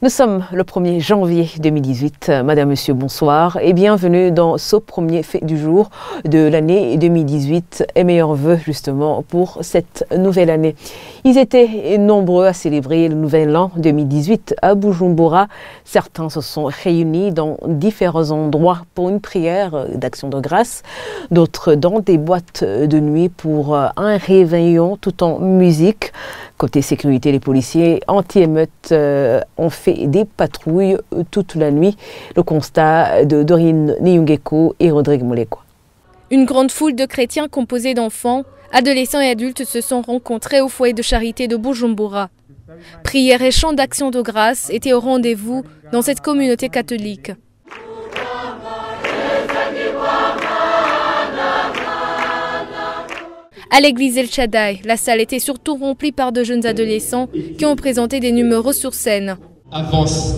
Nous sommes le 1er janvier 2018. Madame, Monsieur, bonsoir et bienvenue dans ce premier fait du jour de l'année 2018 et meilleurs vœux justement pour cette nouvelle année. Ils étaient nombreux à célébrer le nouvel an 2018 à Bujumbura. Certains se sont réunis dans différents endroits pour une prière d'action de grâce, d'autres dans des boîtes de nuit pour un réveillon tout en musique. Côté sécurité, les policiers anti-émeutes ont fait des patrouilles toute la nuit. Le constat de Dorine Niyungeko et Rodrigue Moleko. Une grande foule de chrétiens composée d'enfants, adolescents et adultes se sont rencontrés au foyer de charité de Bujumbura. Prières et chants d'action de grâce étaient au rendez-vous dans cette communauté catholique. À l'église El Shaddai, la salle était surtout remplie par de jeunes adolescents qui ont présenté des numéros sur scène. Avance.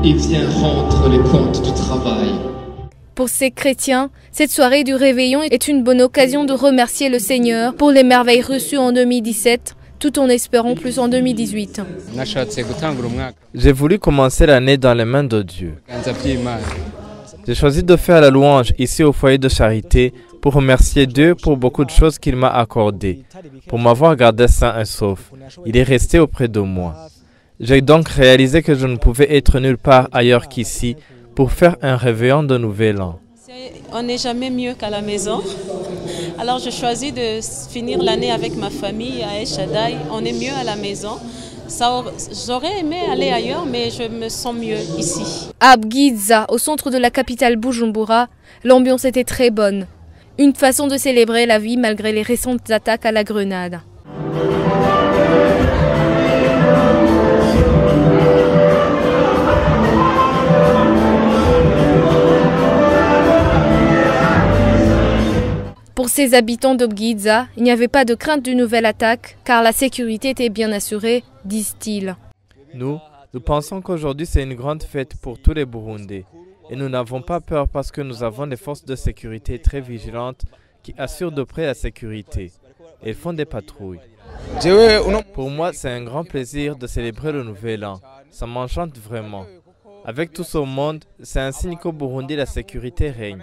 Et viens rendre les comptes du travail. Pour ces chrétiens, cette soirée du réveillon est une bonne occasion de remercier le Seigneur pour les merveilles reçues en 2017, tout en espérant plus en 2018. J'ai voulu commencer l'année dans les mains de Dieu. J'ai choisi de faire la louange ici au foyer de charité pour remercier Dieu pour beaucoup de choses qu'il m'a accordées, pour m'avoir gardé sain et sauf. Il est resté auprès de moi. J'ai donc réalisé que je ne pouvais être nulle part ailleurs qu'ici pour faire un réveillon de nouvel an. On n'est jamais mieux qu'à la maison. Alors je choisis de finir l'année avec ma famille à El Shaddai. On est mieux à la maison. J'aurais aimé aller ailleurs, mais je me sens mieux ici. À Bgiza, au centre de la capitale Bujumbura, l'ambiance était très bonne. Une façon de célébrer la vie malgré les récentes attaques à la grenade. Pour ces habitants d'Obgiza, il n'y avait pas de crainte d'une nouvelle attaque, car la sécurité était bien assurée, disent-ils. Nous pensons qu'aujourd'hui c'est une grande fête pour tous les Burundais. Et nous n'avons pas peur parce que nous avons des forces de sécurité très vigilantes qui assurent de près la sécurité. Elles font des patrouilles. Pour moi, c'est un grand plaisir de célébrer le nouvel an. Ça m'enchante vraiment. Avec tout ce monde, c'est un signe qu'au Burundi, la sécurité règne.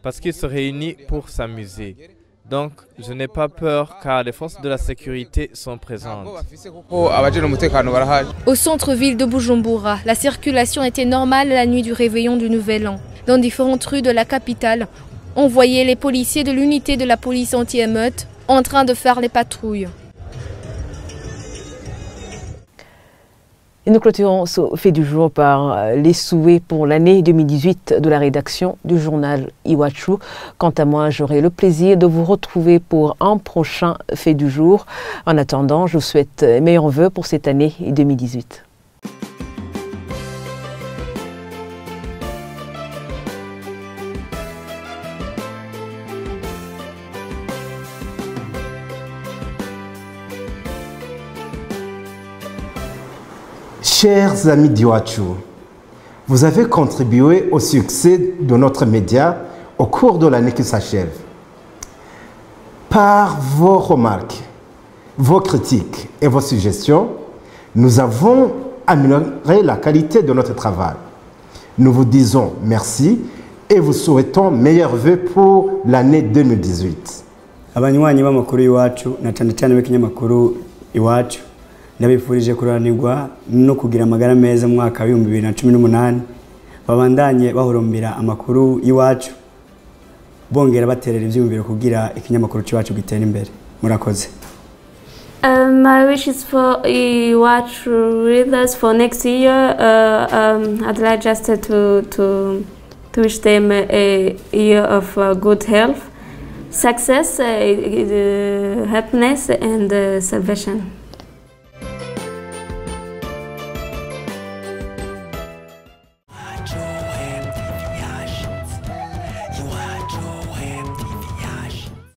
Parce qu'ils se réunissent pour s'amuser. Donc, je n'ai pas peur car les forces de la sécurité sont présentes. Au centre-ville de Bujumbura, la circulation était normale la nuit du réveillon du Nouvel An. Dans différentes rues de la capitale, on voyait les policiers de l'unité de la police anti-émeute en train de faire les patrouilles. Et nous clôturons ce fait du jour par les souhaits pour l'année 2018 de la rédaction du journal Iwachu. Quant à moi, j'aurai le plaisir de vous retrouver pour un prochain fait du jour. En attendant, je vous souhaite meilleurs vœux pour cette année 2018. Chers amis d'Iwachu, vous avez contribué au succès de notre média au cours de l'année qui s'achève. Par vos remarques, vos critiques et vos suggestions, nous avons amélioré la qualité de notre travail. Nous vous disons merci et vous souhaitons meilleurs vœux pour l'année 2018. Abanywanyi b'amakuru Iwachu na cyane cyane b'ikinyamakuru Iwachu ndabifurije kuranirwa no kugira amagara meza mu mwaka wa 2018 babandanye bahorombera amakuru Iwacu bongera baterera ivyumviro kugira ikinyamakuru cyacu gitera imbere murakoze. My wish is for Iwachu readers for next year. I'd like just to wish them a year of good health, success, happiness and salvation.